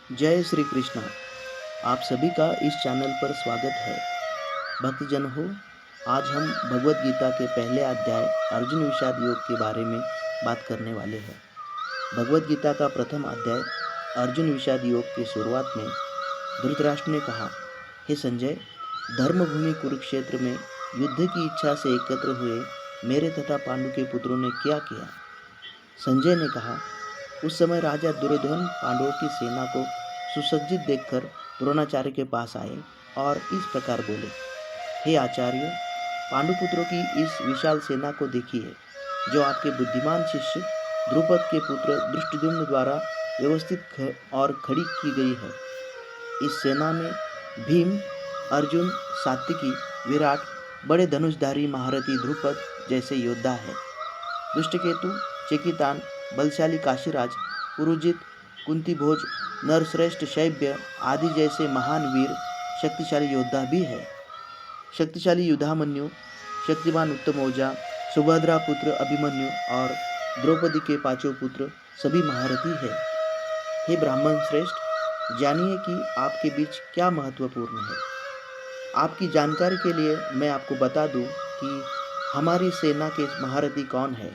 जय श्री कृष्णा। आप सभी का इस चैनल पर स्वागत है। भक्तजन हो, आज हम भगवत गीता के पहले अध्याय अर्जुन विषाद योग के बारे में बात करने वाले हैं। भगवत गीता का प्रथम अध्याय अर्जुन विषाद योग की शुरुआत में धृतराष्ट्र ने कहा, हे संजय, धर्मभूमि कुरुक्षेत्र में युद्ध की इच्छा से एकत्र हुए मेरे तथा पांडु के पुत्रों ने क्या किया। संजय ने कहा, उस समय राजा दुर्योधन पांडवों की सेना को सुसज्जित देखकर द्रोणाचार्य के पास आए और इस प्रकार बोले, हे आचार्य, पांडुपुत्रों की इस विशाल सेना को देखिए, जो आपके बुद्धिमान शिष्य द्रुपद के पुत्र दृष्टद्युम्न द्वारा व्यवस्थित और खड़ी की गई है। इस सेना में भीम, अर्जुन, सात्विकी, विराट, बड़े धनुषधारी महारथी द्रुपद जैसे योद्धा है। दुष्टकेतु, चेकितान, बलशाली काशीराज, पुरुजित, कुंतीभोज, नरश्रेष्ठ शैब्य आदि जैसे महान वीर शक्तिशाली योद्धा भी है। शक्तिशाली युधामन्यु, शक्तिमान उत्तमौजा, सुभद्रा पुत्र अभिमन्यु और द्रौपदी के पांचों पुत्र सभी महारथी है। हे ब्राह्मण श्रेष्ठ, जानिए कि आपके बीच क्या महत्वपूर्ण है। आपकी जानकारी के लिए मैं आपको बता दूं कि हमारी सेना के महारथी कौन है।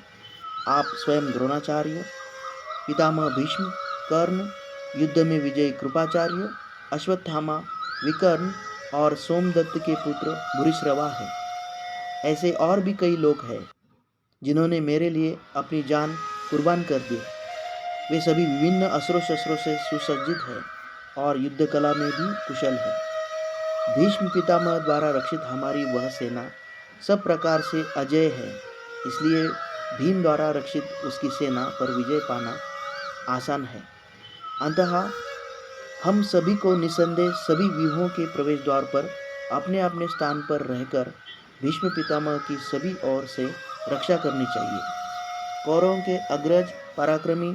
आप स्वयं द्रोणाचार्य, पितामह भीष्म, कर्ण, युद्ध में विजयी कृपाचार्य, अश्वत्थामा, विकर्ण और सोमदत्त के पुत्र भूरिश्रवा है। ऐसे और भी कई लोग हैं जिन्होंने मेरे लिए अपनी जान कुर्बान कर दी। वे सभी विभिन्न अस्त्रों शस्त्रों से सुसज्जित हैं और युद्ध कला में भी कुशल है। भीष्म पितामह द्वारा रक्षित हमारी वह सेना सब प्रकार से अजय है, इसलिए भीम द्वारा रक्षित उसकी सेना पर विजय पाना आसान है। अंततः हम सभी को निसंदेह सभी व्यूहों के प्रवेश द्वार पर अपने अपने स्थान पर रहकर भीष्म पितामह की सभी ओर से रक्षा करनी चाहिए। कौरवों के अग्रज पराक्रमी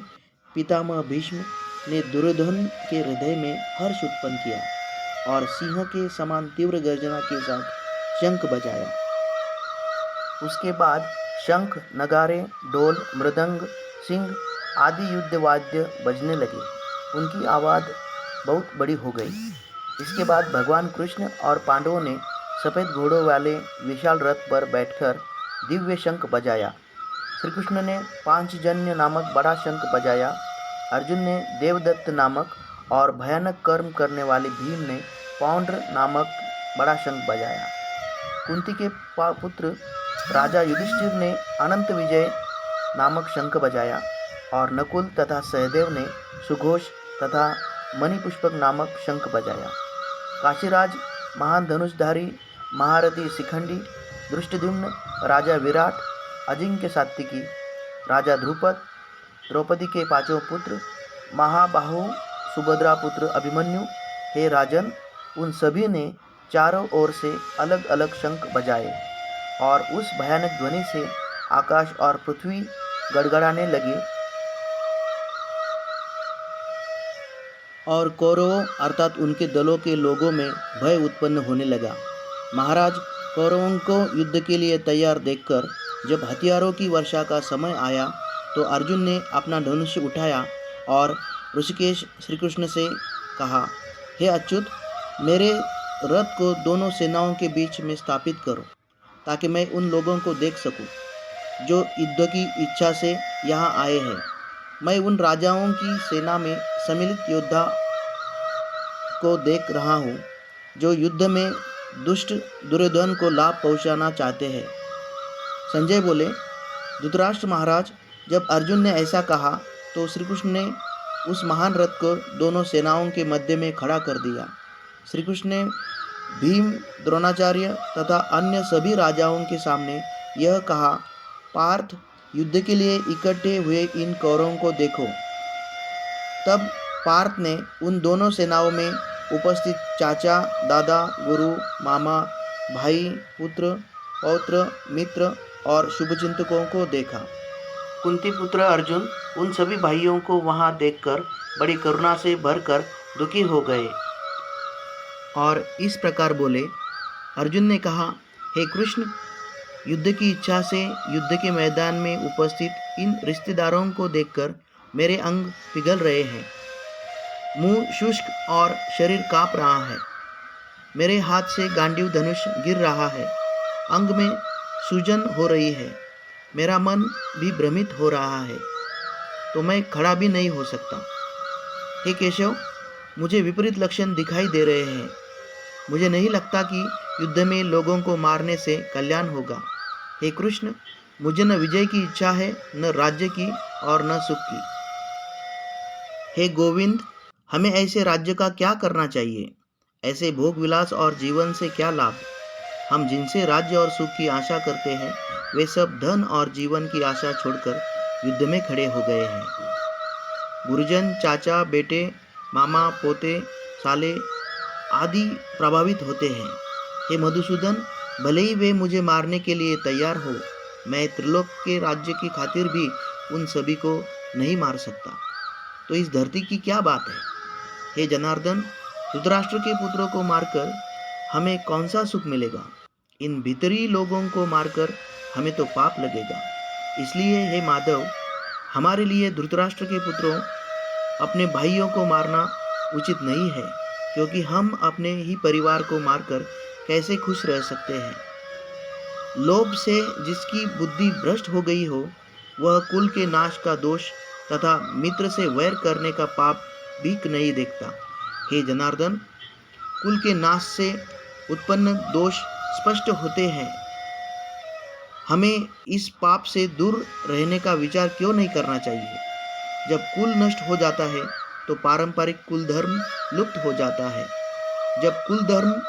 पितामह भीष्म ने दुर्योधन के हृदय में हर्ष उत्पन्न किया और सिंह के समान तीव्र गर्जना के साथ शंख बजाया। उसके बाद शंख, नगारे, ढोल, मृदंग, सिंह आदि युद्ध वाद्य बजने लगे। उनकी आवाज़ बहुत बड़ी हो गई। इसके बाद भगवान कृष्ण और पांडवों ने सफ़ेद घोड़ों वाले विशाल रथ पर बैठकर दिव्य शंख बजाया। श्री कृष्ण ने पांचजन्य नामक बड़ा शंख बजाया। अर्जुन ने देवदत्त नामक और भयानक कर्म करने वाले भीम ने पौंड्र नामक बड़ा शंख बजाया। कुंती के पुत्र राजा युधिष्ठिर ने अनंत विजय नामक शंख बजाया और नकुल तथा सहदेव ने सुघोष तथा मणिपुष्पक नामक शंख बजाया। काशीराज, महान धनुषधारी महारथी शिखंडी, दृष्टद्युम्न, राजा विराट, अजिंक्य सात्विकी, राजा द्रुपद, द्रौपदी के पांचों पुत्र, महाबाहु सुभद्रा पुत्र अभिमन्यु, हे राजन, उन सभी ने चारों ओर से अलग अलग शंख बजाए और उस भयानक ध्वनि से आकाश और पृथ्वी गड़गड़ाने लगे और कौरवों अर्थात उनके दलों के लोगों में भय उत्पन्न होने लगा। महाराज, कौरवों को युद्ध के लिए तैयार देखकर जब हथियारों की वर्षा का समय आया तो अर्जुन ने अपना धनुष उठाया और ऋषिकेश श्री कृष्ण से कहा, हे अच्युत, मेरे रथ को दोनों सेनाओं के बीच में स्थापित करो ताकि मैं उन लोगों को देख सकूं जो युद्ध की इच्छा से यहाँ आए हैं। मैं उन राजाओं की सेना में सम्मिलित योद्धा को देख रहा हूँ जो युद्ध में दुष्ट दुर्योधन को लाभ पहुँचाना चाहते हैं। संजय बोले, धृतराष्ट्र महाराज, जब अर्जुन ने ऐसा कहा तो श्री कृष्ण ने उस महान रथ को दोनों सेनाओं के मध्य में खड़ा कर दिया। श्री कृष्ण ने भीम, द्रोणाचार्य तथा अन्य सभी राजाओं के सामने यह कहा, पार्थ, युद्ध के लिए इकट्ठे हुए इन कौरवों को देखो। तब पार्थ ने उन दोनों सेनाओं में उपस्थित चाचा, दादा, गुरु, मामा, भाई, पुत्र, पौत्र, मित्र और शुभचिंतकों को देखा। कुंती पुत्र अर्जुन उन सभी भाइयों को वहां देखकर बड़ी करुणा से भरकर दुखी हो गए और इस प्रकार बोले। अर्जुन ने कहा, हे कृष्ण, युद्ध की इच्छा से युद्ध के मैदान में उपस्थित इन रिश्तेदारों को देखकर मेरे अंग पिघल रहे हैं। मुंह शुष्क और शरीर कांप रहा है। मेरे हाथ से गांडीव धनुष गिर रहा है। अंग में सूजन हो रही है। मेरा मन भी भ्रमित हो रहा है, तो मैं खड़ा भी नहीं हो सकता। हे केशव, मुझे विपरीत लक्षण दिखाई दे रहे हैं। मुझे नहीं लगता कि युद्ध में लोगों को मारने से कल्याण होगा। हे कृष्ण, मुझे न विजय की इच्छा है, न राज्य की और न सुख की। हे गोविंद, हमें ऐसे राज्य का क्या करना चाहिए? ऐसे भोग विलास और जीवन से क्या लाभ? हम जिनसे राज्य और सुख की आशा करते हैं, वे सब धन और जीवन की आशा छोड़कर युद्ध में खड़े हो गए हैं। गुरुजन, चाचा, बेटे, मामा, पोते, साले आदि प्रभावित होते हैं। हे मधुसूदन, भले ही वे मुझे मारने के लिए तैयार हो, मैं त्रिलोक के राज्य की खातिर भी उन सभी को नहीं मार सकता। तो इस धरती की क्या बात है? हे जनार्दन, धृतराष्ट्र के पुत्रों को मारकर हमें कौन सा सुख मिलेगा? इन भीतरी लोगों को मारकर हमें तो पाप लगेगा। इसलिए हे माधव, हमारे लिए धृतराष्ट्र के पुत्रों, अपने भाइयों को मारना उचित नहीं है, क्योंकि हम अपने ही परिवार को मारकर कैसे खुश रह सकते हैं। लोभ से जिसकी बुद्धि भ्रष्ट हो गई हो, वह कुल के नाश का दोष तथा मित्र से वैर करने का पाप भी नहीं देखता। हे जनार्दन, कुल के नाश से उत्पन्न दोष स्पष्ट होते हैं। हमें इस पाप से दूर रहने का विचार क्यों नहीं करना चाहिए? जब कुल नष्ट हो जाता है तो पारंपरिक कुल धर्म लुप्त हो जाता है। जब कुल धर्म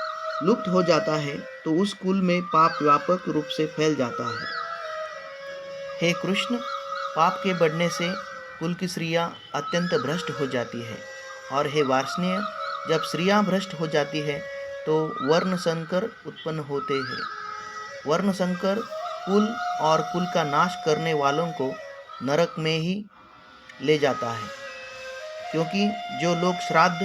लुप्त हो जाता है तो उस कुल में पाप व्यापक रूप से फैल जाता है। हे कृष्ण, पाप के बढ़ने से कुल की स्त्रियां अत्यंत भ्रष्ट हो जाती है। और हे वार्ष्णेय, जब स्त्रियां भ्रष्ट हो जाती है तो वर्ण संकर उत्पन्न होते हैं। वर्ण संकर कुल और कुल का नाश करने वालों को नरक में ही ले जाता है, क्योंकि जो लोग श्राद्ध,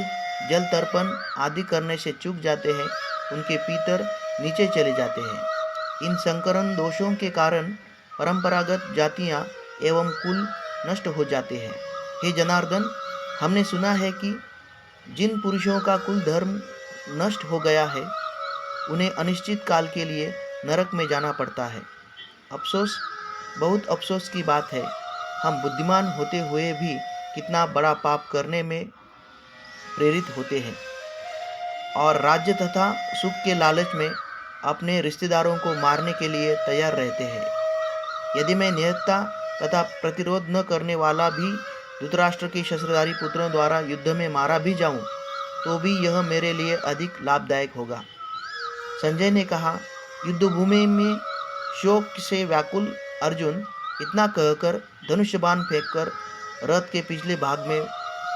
जल तर्पण आदि करने से चूक जाते हैं, उनके पितर नीचे चले जाते हैं। इन संकरण दोषों के कारण परंपरागत जातियां एवं कुल नष्ट हो जाते हैं। हे जनार्दन, हमने सुना है कि जिन पुरुषों का कुल धर्म नष्ट हो गया है, उन्हें अनिश्चित काल के लिए नरक में जाना पड़ता है। अफसोस, बहुत अफसोस की बात है, हम बुद्धिमान होते हुए भी कितना बड़ा पाप करने में प्रेरित होते हैं और राज्य तथा सुख के लालच में अपने रिश्तेदारों को मारने के लिए तैयार रहते हैं। यदि मैं निहत्था तथा प्रतिरोध न करने वाला भी धृतराष्ट्र के शस्त्रधारी पुत्रों द्वारा युद्ध में मारा भी जाऊं, तो भी यह मेरे लिए अधिक लाभदायक होगा। संजय ने कहा। युद्ध भूमि में शोक से व्याकुल अर्जुन इतना कहकर धनुष्य बाण फेंककर रथ के पिछले भाग में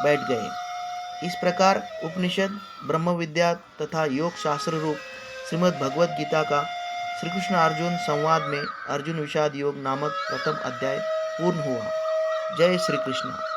बैठ गए। इस प्रकार उपनिषद, ब्रह्म विद्या तथा योग शास्त्र रूप श्रीमद् भगवद गीता का श्री कृष्ण अर्जुन संवाद में अर्जुन विषाद योग नामक प्रथम अध्याय पूर्ण हुआ। जय श्री कृष्ण।